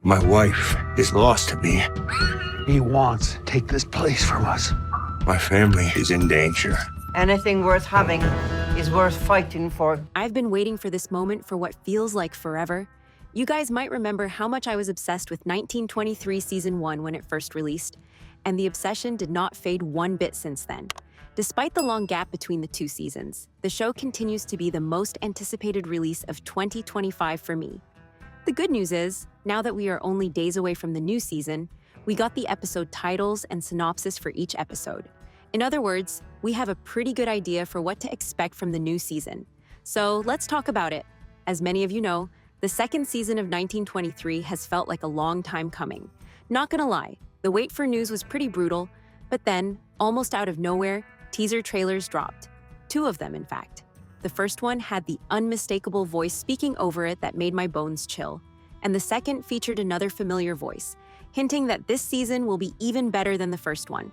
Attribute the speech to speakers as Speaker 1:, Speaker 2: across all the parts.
Speaker 1: My wife is lost to me.
Speaker 2: He wants to take this place from us.
Speaker 1: My family is in danger.
Speaker 3: Anything worth having is worth fighting for.
Speaker 4: I've been waiting for this moment for what feels like forever. You guys might remember how much I was obsessed with 1923 Season 1 when it first released, and the obsession did not fade one bit since then. Despite the long gap between the two seasons, the show continues to be the most anticipated release of 2025 for me. The good news is, now that we are only days away from the new season, we got the episode titles and synopsis for each episode. In other words, we have a pretty good idea for what to expect from the new season. So let's talk about it. As many of you know, the second season of 1923 has felt like a long time coming. Not gonna lie, the wait for news was pretty brutal, but then, almost out of nowhere, teaser trailers dropped. 2 of them, in fact. The first one had the unmistakable voice speaking over it that made my bones chill, and the second featured another familiar voice, hinting that this season will be even better than the first one.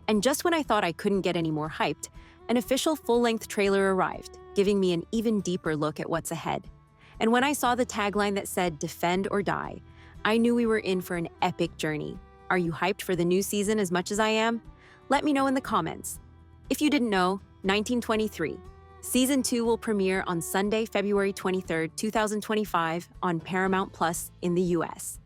Speaker 4: And just when I thought I couldn't get any more hyped, an official full-length trailer arrived, giving me an even deeper look at what's ahead. And when I saw the tagline that said, "Defend or Die," I knew we were in for an epic journey. Are you hyped for the new season as much as I am? Let me know in the comments. If you didn't know, 1923. Season 2 will premiere on Sunday, February 23rd, 2025 on Paramount Plus in the US.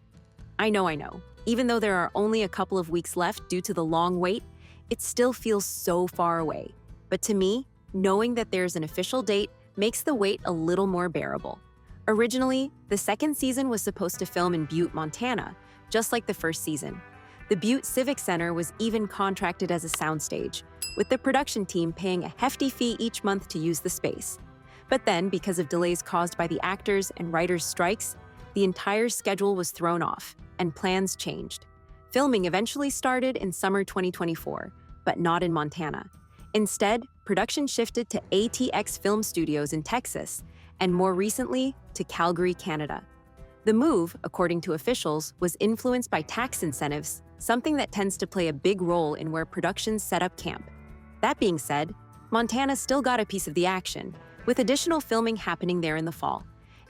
Speaker 4: I know. Even though there are only a couple of weeks left due to the long wait, it still feels so far away. But to me, knowing that there's an official date makes the wait a little more bearable. Originally, the second season was supposed to film in Butte, Montana, just like the first season. The Butte Civic Center was even contracted as a soundstage, with the production team paying a hefty fee each month to use the space. But then, because of delays caused by the actors' and writers' strikes, the entire schedule was thrown off, and plans changed. Filming eventually started in summer 2024, but not in Montana. Instead, production shifted to ATX Film Studios in Texas, and more recently, to Calgary, Canada. The move, according to officials, was influenced by tax incentives, something that tends to play a big role in where productions set up camp. That being said, Montana still got a piece of the action, with additional filming happening there in the fall.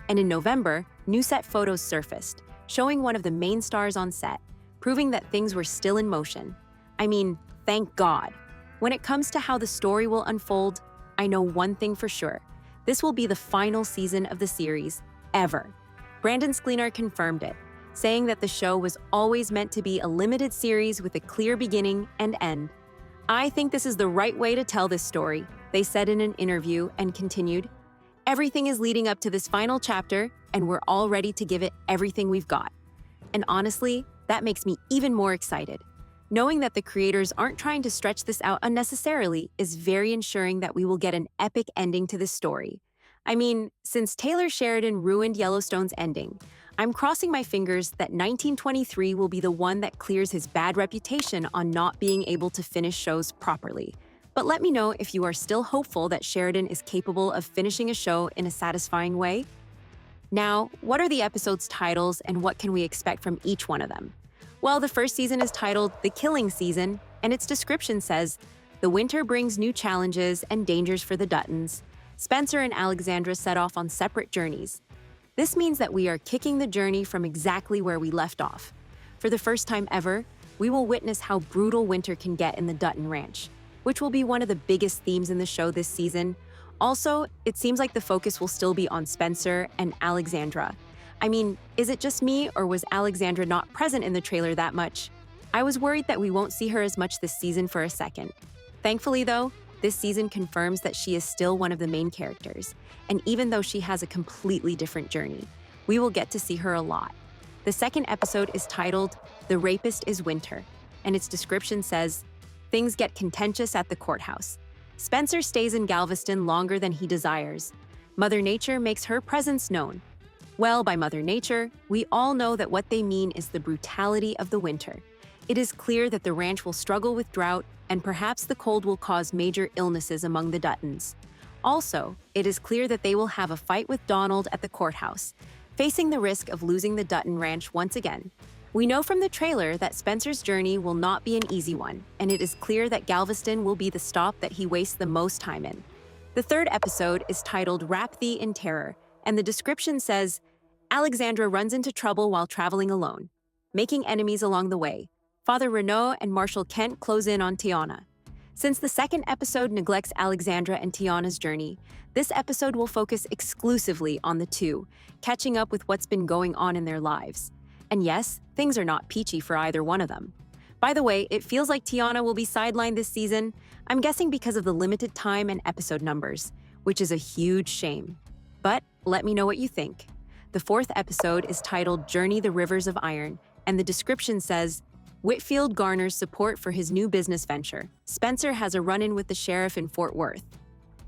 Speaker 4: And in November, new set photos surfaced, showing one of the main stars on set, proving that things were still in motion. I mean, thank God. When it comes to how the story will unfold, I know one thing for sure. This will be the final season of the series, ever. Brandon Sklenar confirmed it, saying that the show was always meant to be a limited series with a clear beginning and end. "I think this is the right way to tell this story," they said in an interview, and continued, "Everything is leading up to this final chapter, and we're all ready to give it everything we've got." And honestly, that makes me even more excited. Knowing that the creators aren't trying to stretch this out unnecessarily is very ensuring that we will get an epic ending to this story. I mean, since Taylor Sheridan ruined Yellowstone's ending, I'm crossing my fingers that 1923 will be the one that clears his bad reputation on not being able to finish shows properly. But let me know if you are still hopeful that Sheridan is capable of finishing a show in a satisfying way. Now, what are the episodes' titles and what can we expect from each one of them? Well, the first season is titled The Killing Season, and its description says, "The winter brings new challenges and dangers for the Duttons. Spencer and Alexandra set off on separate journeys. This means that we are kicking the journey from exactly where we left off. For the first time ever, we will witness how brutal winter can get in the Dutton Ranch, which will be one of the biggest themes in the show this season. Also, it seems like the focus will still be on Spencer and Alexandra. I mean, is it just me, or was Alexandra not present in the trailer that much? I was worried that we won't see her as much this season for a second. Thankfully, though, this season confirms that she is still one of the main characters, and even though she has a completely different journey, we will get to see her a lot. The second episode is titled The Rapist is Winter, and its description says, "Things get contentious at the courthouse. Spencer stays in Galveston longer than he desires. Mother Nature makes her presence known. Well, by Mother Nature, we all know that what they mean is the brutality of the winter. It is clear that the ranch will struggle with drought, and perhaps the cold will cause major illnesses among the Duttons. Also, it is clear that they will have a fight with Donald at the courthouse, facing the risk of losing the Dutton Ranch once again. We know from the trailer that Spencer's journey will not be an easy one, and it is clear that Galveston will be the stop that he wastes the most time in." The third episode is titled Wrap Thee in Terror, and the description says, Alexandra runs into trouble while traveling alone, making enemies along the way. Father Renaud and Marshal Kent close in on Tiana. Since the second episode neglects Alexandra and Tiana's journey, this episode will focus exclusively on the two, catching up with what's been going on in their lives. And yes, things are not peachy for either one of them. By the way, it feels like Tiana will be sidelined this season, I'm guessing because of the limited time and episode numbers, which is a huge shame. But let me know what you think. The fourth episode is titled Journey the Rivers of Iron, and the description says, Whitfield garners support for his new business venture. Spencer has a run-in with the sheriff in Fort Worth.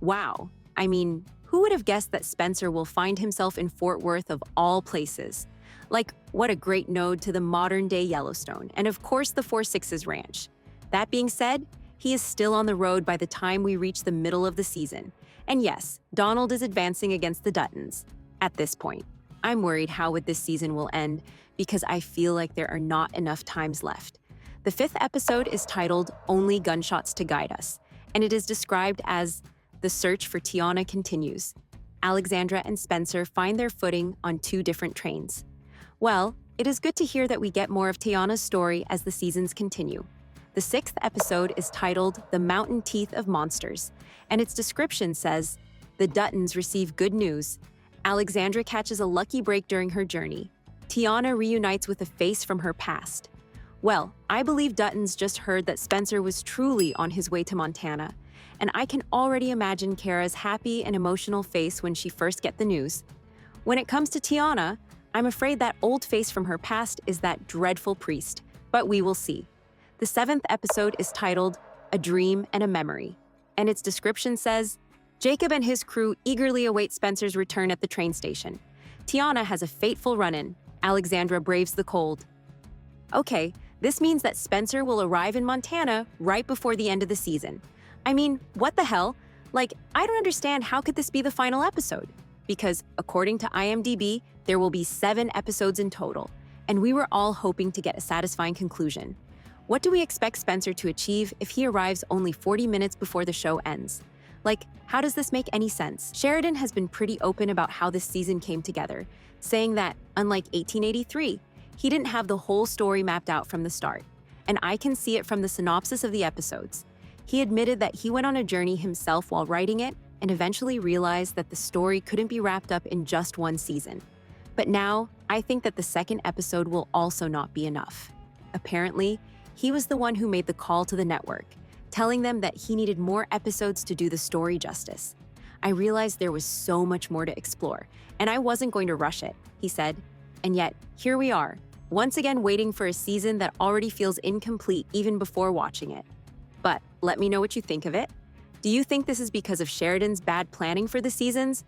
Speaker 4: Wow. I mean, who would have guessed that Spencer will find himself in Fort Worth of all places? Like, what a great nod to the modern-day Yellowstone, and of course the Four Sixes Ranch. That being said, he is still on the road by the time we reach the middle of the season. And yes, Donald is advancing against the Duttons. At this point, I'm worried how this season will end because I feel like there are not enough times left. The fifth episode is titled Only Gunshots to Guide Us, and it is described as The Search for Tiana Continues. Alexandra and Spencer find their footing on two different trains. Well, it is good to hear that we get more of Tiana's story as the seasons continue. The sixth episode is titled The Mountain Teeth of Monsters, and its description says, The Duttons receive good news. Alexandra catches a lucky break during her journey. Tiana reunites with a face from her past. Well, I believe Duttons just heard that Spencer was truly on his way to Montana, and I can already imagine Kara's happy and emotional face when she first gets the news. When it comes to Tiana, I'm afraid that old face from her past is that dreadful priest, but we will see. The seventh episode is titled A Dream and a Memory, and its description says, Jacob and his crew eagerly await Spencer's return at the train station. Tiana has a fateful run-in. Alexandra braves the cold. Okay, this means that Spencer will arrive in Montana right before the end of the season. I mean, what the hell? Like, I don't understand how could this be the final episode? Because, according to IMDb, there will be 7 episodes in total, and we were all hoping to get a satisfying conclusion. What do we expect Spencer to achieve if he arrives only 40 minutes before the show ends? Like, how does this make any sense? Sheridan has been pretty open about how this season came together, saying that, unlike 1883, he didn't have the whole story mapped out from the start. And I can see it from the synopsis of the episodes. He admitted that he went on a journey himself while writing it and eventually realized that the story couldn't be wrapped up in just one season. But now, I think that the second episode will also not be enough. Apparently, he was the one who made the call to the network, telling them that he needed more episodes to do the story justice. I realized there was so much more to explore, and I wasn't going to rush it, he said. And yet, here we are, once again waiting for a season that already feels incomplete even before watching it. But let me know what you think of it. Do you think this is because of Sheridan's bad planning for the seasons?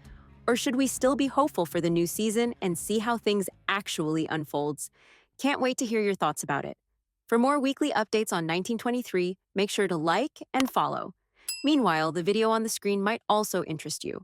Speaker 4: Or should we still be hopeful for the new season and see how things actually unfolds? Can't wait to hear your thoughts about it. For more weekly updates on 1923, make sure to like and follow. Meanwhile, the video on the screen might also interest you.